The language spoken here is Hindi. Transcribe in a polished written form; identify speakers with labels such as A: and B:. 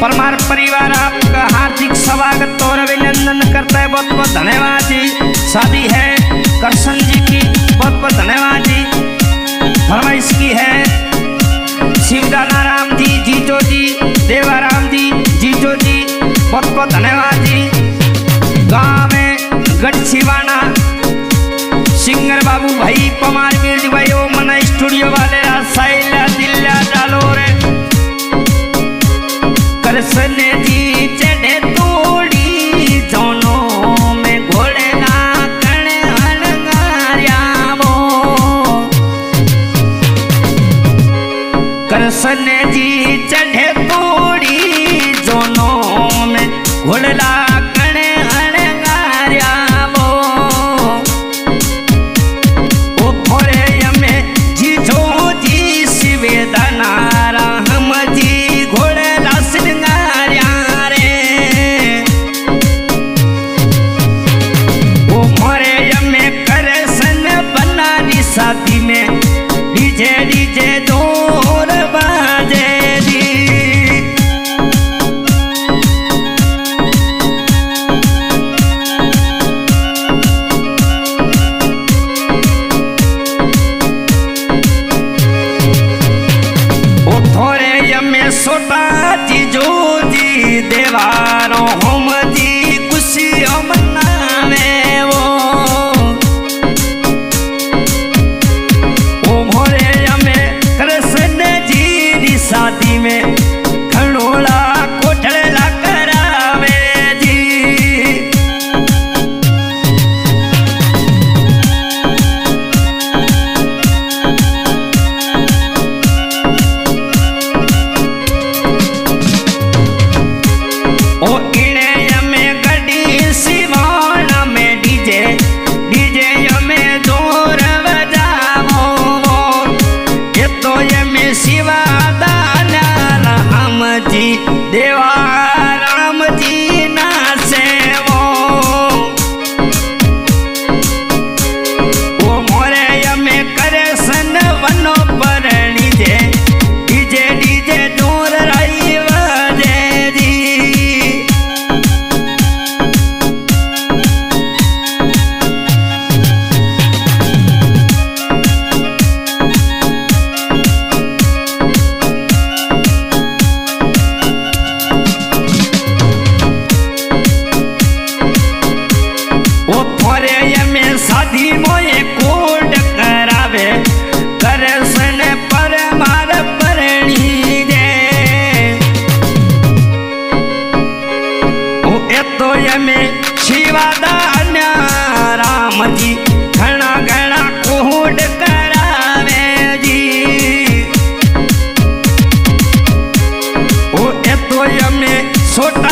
A: परमार परिवार आपका हार्दिक स्वागत और अभिनंदन करता है। बहुत बहुत धन्यवाद जी। शादी है कृष्ण जी की, बहुत बहुत धन्यवाद जी। फरमाइश की है शिवदाना राम जी, जीजो जी, देवाराम जी, जीजो जी, बहुत बहुत धन्यवाद जी। गाँव में गढ़सिवाना सिंगर बाबू भाई, पमार मीर भाई, ओ मना स्टूडियो वाले साइला दिल्ला डालो रे। कृष्ण जी चढ़े तोड़ी दोनों में घोड़े ना कण हलगारिया वो। कृष्ण जी चढ़े तोड़ी दोनों में घोड़े ना कण हलगारिया वो। ओ थोड़े यमे जीजो जी शिवेदाना राम जी घोड़े शादी में डीजे डीजे दूर बाजे जी। ओ थोड़े यमे सोटा जी जो जी देवारो हम जी खुशी मनावे वो। शादी में खड़ोला कोठला करावे जी। ओ इने यमे गड्डी सिवाना में डीजे डीजे यमे जोर बजावो। ये तो यमे शिवा जी देवा राम जी नाचे वो। वो मोरे यमे करे सन वनो पर डीजे डीजे डीजे दूर रही वजे जी। शादी मोए कोड करावे कृष्ण परमार परणी दे। ओ एतो यमे शिवादान राम जी घना घना कोड करावे जी। ओ एतो यमे सोट